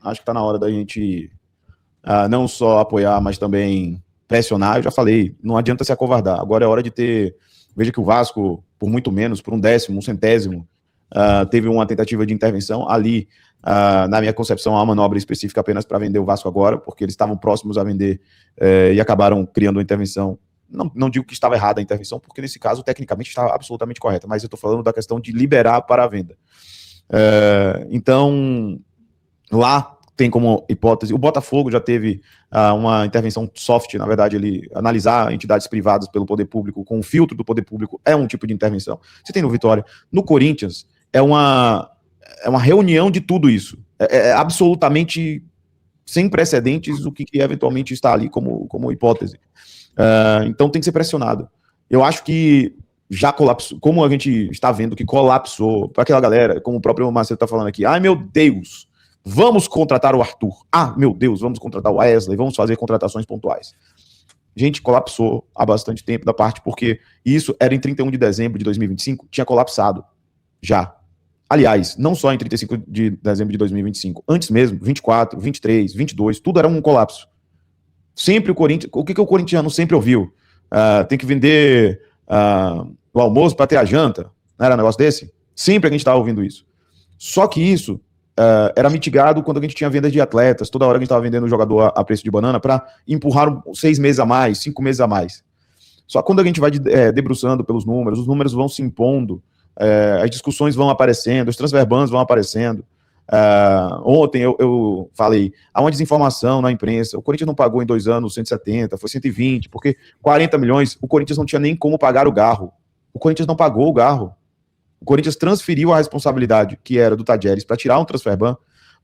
Acho que está na hora da gente não só apoiar, mas também pressionar. Eu já falei, não adianta se acovardar. Agora é hora de ter... Veja que o Vasco, por muito menos, por um décimo, um centésimo, teve uma tentativa de intervenção. Ali, na minha concepção, há uma manobra específica apenas para vender o Vasco agora, porque eles estavam próximos a vender e acabaram criando uma intervenção. Não digo que estava errada a intervenção, porque nesse caso, tecnicamente, estava absolutamente correta, mas eu estou falando da questão de liberar para a venda. Então, lá tem como hipótese, o Botafogo já teve uma intervenção soft, na verdade, ele analisar entidades privadas pelo poder público, com o filtro do poder público, é um tipo de intervenção. Você tem no Vitória. No Corinthians, é uma reunião de tudo isso. É absolutamente sem precedentes o que eventualmente está ali como hipótese. Então tem que ser pressionado. Eu acho que já colapsou, como a gente está vendo que colapsou, para aquela galera, como o próprio Marcelo está falando aqui, ai meu Deus, vamos contratar o Arthur, meu Deus, vamos contratar o Wesley, vamos fazer contratações pontuais. Gente, colapsou há bastante tempo da parte, porque isso era em 31 de dezembro de 2025, tinha colapsado já. Aliás, não só em 35 de dezembro de 2025, antes mesmo, 24, 23, 22, tudo era um colapso. Sempre o Corinthians, o que o corintiano sempre ouviu? Tem que vender o almoço para ter a janta, não era um negócio desse? Sempre a gente estava ouvindo isso. Só que isso era mitigado quando a gente tinha vendas de atletas, toda hora a gente estava vendendo o jogador a preço de banana para empurrar 6 meses a mais, 5 meses a mais. Só que quando a gente vai debruçando pelos números, os números vão se impondo, as discussões vão aparecendo, os transverbans vão aparecendo. Ontem eu falei, há uma desinformação na imprensa, o Corinthians não pagou em 2 anos 170, foi 120, porque 40 milhões, o Corinthians não tinha nem como pagar o Garro. O Corinthians não pagou o Garro. O Corinthians transferiu a responsabilidade, que era do Tadieres, para tirar um transferban,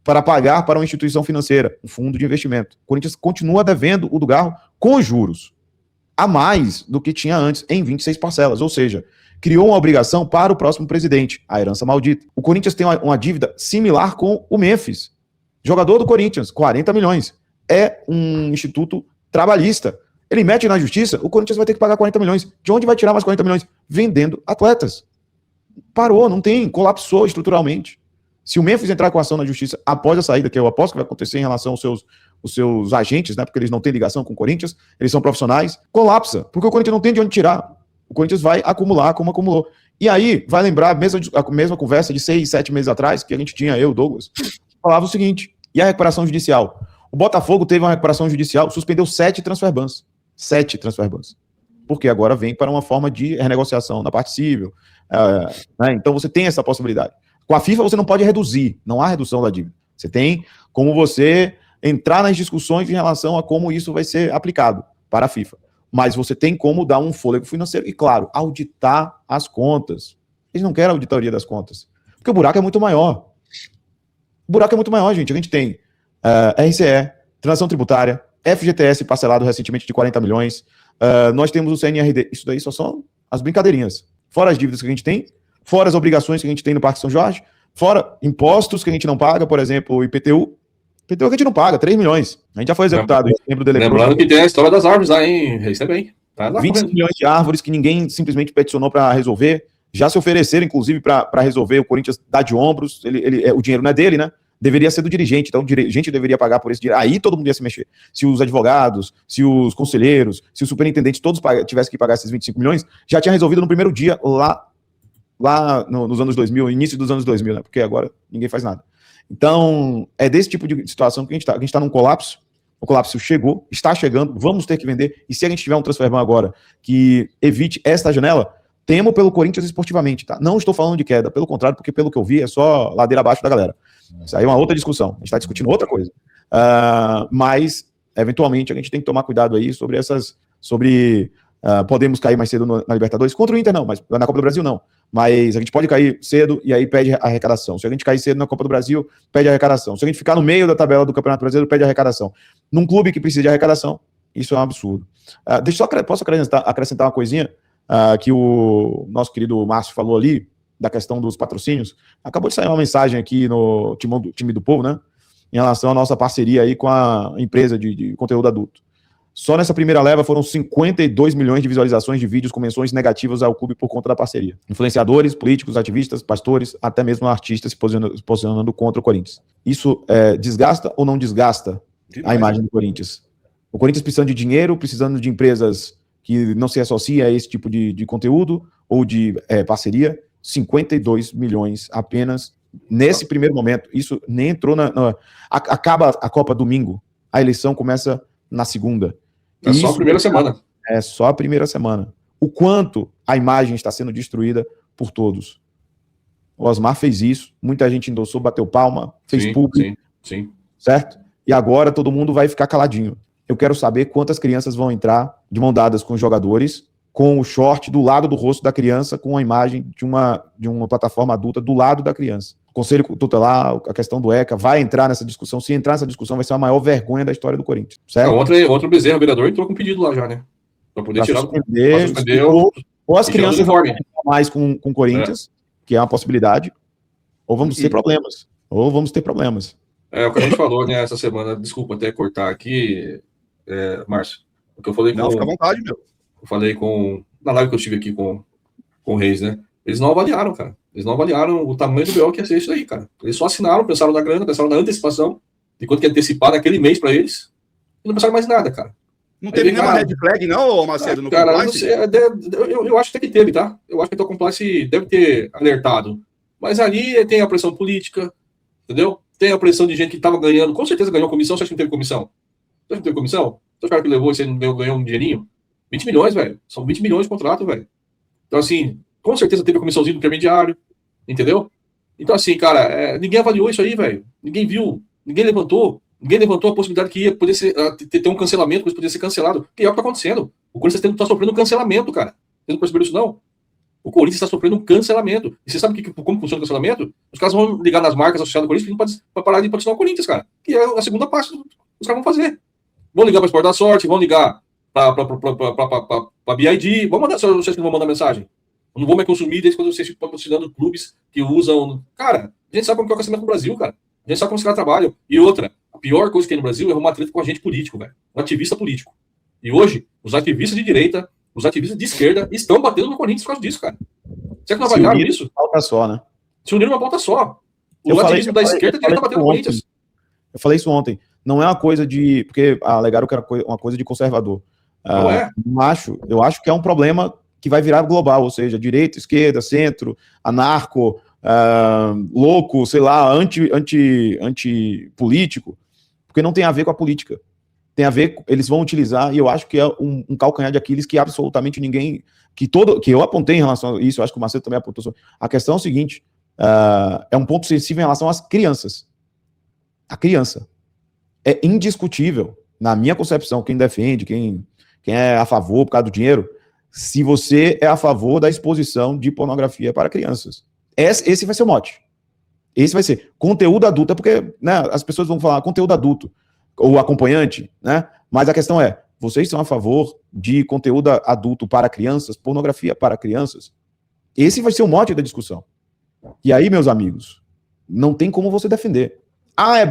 para pagar para uma instituição financeira, um fundo de investimento. O Corinthians continua devendo o do Garro com juros, a mais do que tinha antes, em 26 parcelas, ou seja, criou uma obrigação para o próximo presidente, a herança maldita. O Corinthians tem uma dívida similar com o Memphis, jogador do Corinthians, 40 milhões. É um instituto trabalhista. Ele mete na justiça, o Corinthians vai ter que pagar 40 milhões. De onde vai tirar mais 40 milhões? Vendendo atletas. Parou, não tem, colapsou estruturalmente. Se o Memphis entrar com ação na justiça após a saída, que eu aposto que vai acontecer em relação aos seus agentes, né, porque eles não têm ligação com o Corinthians, eles são profissionais, colapsa, porque o Corinthians não tem de onde tirar. O Corinthians vai acumular como acumulou. E aí, vai lembrar a mesma conversa de 6, 7 meses atrás, que a gente tinha, eu, Douglas, falava o seguinte, e a recuperação judicial? O Botafogo teve uma recuperação judicial, suspendeu 7 transferbans. 7 transferbans. Porque agora vem para uma forma de renegociação na parte civil. Né? Então você tem essa possibilidade. Com a FIFA você não pode reduzir, não há redução da dívida. Você tem como você entrar nas discussões em relação a como isso vai ser aplicado para a FIFA. Mas você tem como dar um fôlego financeiro e, claro, auditar as contas. Eles não querem a auditoria das contas, porque o buraco é muito maior. O buraco é muito maior, gente. A gente tem RCE, transação tributária, FGTS parcelado recentemente de 40 milhões, nós temos o CNRD. Isso daí só são as brincadeirinhas. Fora as dívidas que a gente tem, fora as obrigações que a gente tem no Parque São Jorge, fora impostos que a gente não paga, por exemplo, o IPTU. IPTU que a gente não paga, 3 milhões. A gente já foi executado. Lembrando que tem a história das árvores lá, hein? Isso é bem. Tá lá 25 milhões de árvores que ninguém simplesmente peticionou para resolver. Já se ofereceram, inclusive, para resolver. O Corinthians dá de ombros. O dinheiro não é dele, né? Deveria ser do dirigente. Então, o dirigente deveria pagar por esse dinheiro. Aí todo mundo ia se mexer. Se os advogados, se os conselheiros, se os superintendentes todos tivessem que pagar esses 25 milhões, já tinha resolvido no primeiro dia, lá nos anos 2000, início dos anos 2000, né? Porque agora ninguém faz nada. Então, é desse tipo de situação que a gente está. A gente está num colapso. O colapso chegou, está chegando, vamos ter que vender. E se a gente tiver um transferban agora que evite esta janela, temo pelo Corinthians esportivamente, tá? Não estou falando de queda, pelo contrário, porque pelo que eu vi é só ladeira abaixo da galera. Isso aí é uma outra discussão. A gente está discutindo outra coisa. Mas, eventualmente, a gente tem que tomar cuidado aí sobre podemos cair mais cedo na Libertadores. Contra o Inter, não, mas na Copa do Brasil, não. Mas a gente pode cair cedo e aí pede a arrecadação. Se a gente cair cedo na Copa do Brasil, pede a arrecadação. Se a gente ficar no meio da tabela do Campeonato Brasileiro, pede a arrecadação. Num clube que precisa de arrecadação, isso é um absurdo. Posso acrescentar uma coisinha que o nosso querido Márcio falou ali, da questão dos patrocínios. Acabou de sair uma mensagem aqui no time do Povo, né? Em relação à nossa parceria aí com a empresa de conteúdo adulto. Só nessa primeira leva foram 52 milhões de visualizações de vídeos com menções negativas ao clube por conta da parceria. Influenciadores, políticos, ativistas, pastores, até mesmo artistas se posicionando contra o Corinthians. Isso desgasta ou não desgasta a imagem do Corinthians? O Corinthians precisando de dinheiro, precisando de empresas que não se associam a esse tipo de conteúdo ou de parceria, 52 milhões apenas nesse primeiro momento. Isso nem entrou acaba a Copa domingo, a eleição começa na segunda. É só a primeira semana. É só a primeira semana. O quanto a imagem está sendo destruída por todos. O Osmar fez isso, muita gente endossou, bateu palma, fez público, sim. Certo? E agora todo mundo vai ficar caladinho. Eu quero saber quantas crianças vão entrar de mão dadas com os jogadores, com o short do lado do rosto da criança, com a imagem de uma plataforma adulta do lado da criança. O Conselho Tutelar, a questão do ECA, vai entrar nessa discussão. Se entrar nessa discussão, vai ser a maior vergonha da história do Corinthians. Certo? Outro Bezerra, vereador, entrou com pedido lá já, né? Para poder tirar suspender ou as crianças vão mais com o Corinthians, que é uma possibilidade, ou vamos ter problemas. É o que a gente falou, né, essa semana. Desculpa até cortar aqui, Márcio. O que eu falei Não, fica à vontade, meu. Eu falei na live que eu tive aqui com o Reis, né? Eles não avaliaram, cara. Eles não avaliaram o tamanho do BO que ia ser isso aí, cara. Eles só assinaram, pensaram na grana, pensaram na antecipação, de quanto que ia antecipar naquele mês pra eles, e não pensaram mais nada, cara. Não teve nenhuma red flag, não, Macedo, no cara, compliance? Eu acho até que teve, tá? Eu acho que o compliance deve ter alertado. Mas ali tem a pressão política, entendeu? Tem a pressão de gente que tava ganhando, com certeza ganhou comissão. Você acha que não teve comissão? Você acha que não teve comissão? Você acha que levou e você não ganhou um dinheirinho? 20 milhões, velho. São 20 milhões de contrato, velho. Então, assim, com certeza teve a comissãozinha do intermediário, entendeu? Então, assim, cara, ninguém avaliou isso aí, velho. Ninguém viu, ninguém levantou a possibilidade que ia poder ter um cancelamento, que isso poderia ser cancelado. Que é o que tá acontecendo. O Corinthians está sofrendo um cancelamento, cara. Vocês não perceberam isso, não? O Corinthians está sofrendo um cancelamento. E você sabe como funciona o cancelamento? Os caras vão ligar nas marcas associadas ao Corinthians para parar de patrocinar o Corinthians, cara. Que é a segunda parte que os caras vão fazer. Vão ligar para Sport da Sorte, vão ligar para BID. Vão mandar, vocês que não vão mandar mensagem. Eu não vou mais consumir desde quando vocês ficam patrocinando clubes que usam. Cara, a gente sabe como é o cancelamento no Brasil, cara. A gente sabe como os caras trabalham. E outra, a pior coisa que tem no Brasil é arrumar treta com agente político, velho. Um ativista político. E hoje, os ativistas de direita, os ativistas de esquerda estão batendo no Corinthians por causa disso, cara. Será que não avaliaram isso? Pauta só, né? Se uniram uma pauta só. O ativismo da esquerda e da direita batendo no Corinthians. Eu falei isso ontem. Não é uma coisa de... Porque alegaram que era uma coisa de conservador. Não é. Eu acho que é um problema que vai virar global, ou seja, direita, esquerda, centro, anarco, louco, sei lá, anti-político, porque não tem a ver com a política. Tem a ver, eles vão utilizar, e eu acho que é um calcanhar de Aquiles que absolutamente ninguém, que eu apontei em relação a isso, eu acho que o Macedo também apontou. A questão é o seguinte, é um ponto sensível em relação às crianças. A criança. É indiscutível, na minha concepção, quem defende, quem é a favor por causa do dinheiro, se você é a favor da exposição de pornografia para crianças. Esse vai ser o mote. Esse vai ser conteúdo adulto, é porque, né, as pessoas vão falar conteúdo adulto, ou acompanhante, né? Mas a questão é, vocês são a favor de conteúdo adulto para crianças, pornografia para crianças? Esse vai ser o mote da discussão. E aí, meus amigos, não tem como você defender.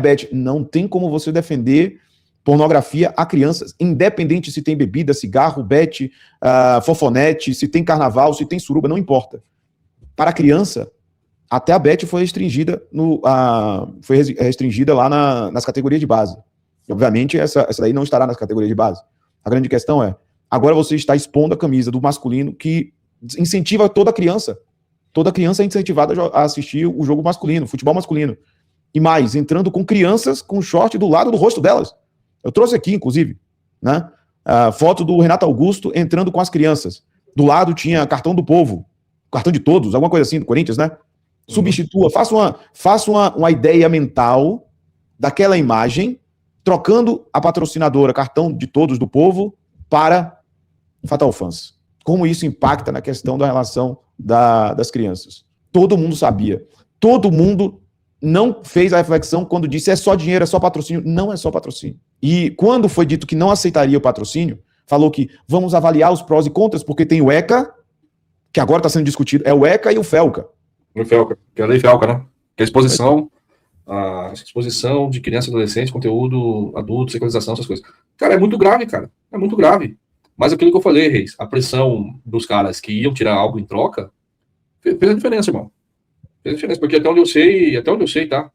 Beth, não tem como você defender pornografia a crianças, independente se tem bebida, cigarro, bete, fofonete, se tem carnaval, se tem suruba, não importa. Para a criança, até a bete foi restringida, lá nas categorias de base. Obviamente, essa daí não estará nas categorias de base. A grande questão é, agora você está expondo a camisa do masculino que incentiva toda criança. Toda criança é incentivada a assistir o jogo masculino, futebol masculino. E mais, entrando com crianças com short do lado do rosto delas. Eu trouxe aqui, inclusive, né, a foto do Renato Augusto entrando com as crianças. Do lado tinha cartão do povo, cartão de todos, alguma coisa assim, do Corinthians, né? Substitua, faça uma ideia mental daquela imagem, trocando a patrocinadora, cartão de todos do povo, para Fatal Fans. Como isso impacta na questão da relação das crianças. Todo mundo sabia. Todo mundo não fez a reflexão quando disse é só dinheiro, é só patrocínio. Não é só patrocínio. E quando foi dito que não aceitaria o patrocínio, falou que vamos avaliar os prós e contras, porque tem o ECA, que agora está sendo discutido, é o ECA e o FELCA. O FELCA, que é a lei FELCA, né? Que é a exposição de criança e adolescente, conteúdo adulto, sexualização, essas coisas. Cara, é muito grave, cara. É muito grave. Mas aquilo que eu falei, Reis, a pressão dos caras que iam tirar algo em troca, fez a diferença, irmão. Fez a diferença, porque até onde eu sei, tá?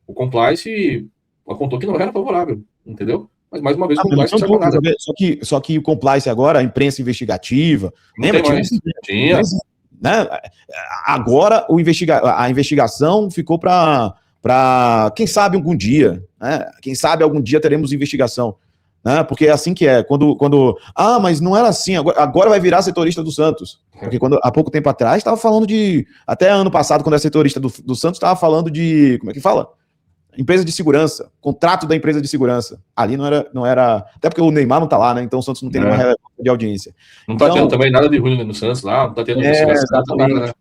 O compliance apontou que não era favorável, entendeu? Mas, mais uma vez, o Mas compliance não serve pra nada. só que o compliance agora, a imprensa investigativa, Não lembra? tem mais. Tinha. Né? Agora a investigação ficou para quem sabe algum dia, né? Quem sabe algum dia teremos investigação, né? Porque é assim que é. Mas não era assim, agora vai virar setorista do Santos. Porque há pouco tempo atrás estava falando até ano passado, quando era setorista do Santos, estava falando de, como é que fala? Empresa de segurança, contrato da empresa de segurança. Ali não era, até porque o Neymar não tá lá, né? Então o Santos não tem nenhuma relevância de audiência. Não tá tendo também nada de ruim no Santos lá, não tá tendo exatamente. Nada, né?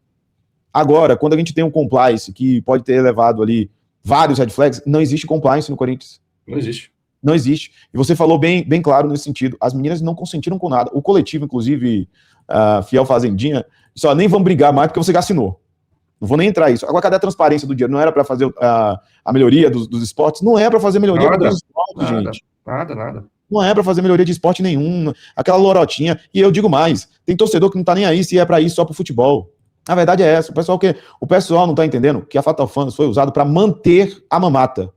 Agora, quando a gente tem um compliance que pode ter levado ali vários red flags, não existe compliance no Corinthians. Não existe. Não existe. E você falou bem claro nesse sentido. As meninas não consentiram com nada. O coletivo, inclusive, Fiel Fazendinha, só nem vão brigar mais porque você já assinou. Não vou nem entrar nisso. Agora, cadê a transparência do dinheiro? Não era para fazer a melhoria dos esportes? Não é para fazer melhoria dos esportes, gente. Nada. Não é para fazer melhoria de esporte nenhum. Aquela lorotinha. E eu digo mais, tem torcedor que não tá nem aí se é para ir só pro futebol. A verdade é essa. O pessoal não tá entendendo que a Fatal Fans foi usado para manter a mamata.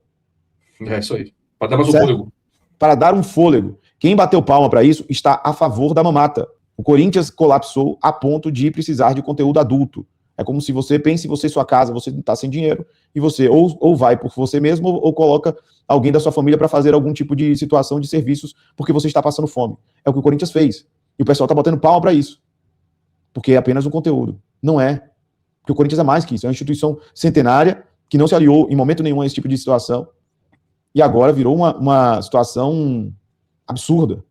É isso aí. Para dar mais um fôlego. Para dar um fôlego. Quem bateu palma para isso está a favor da mamata. O Corinthians colapsou a ponto de precisar de conteúdo adulto. É como se você pense, você e sua casa, você não está sem dinheiro, e você ou vai por você mesmo, ou coloca alguém da sua família para fazer algum tipo de situação de serviços, porque você está passando fome. É o que o Corinthians fez. E o pessoal está botando palma para isso. Porque é apenas um conteúdo. Não é. Porque o Corinthians é mais que isso. É uma instituição centenária que não se aliou em momento nenhum a esse tipo de situação. E agora virou uma situação absurda.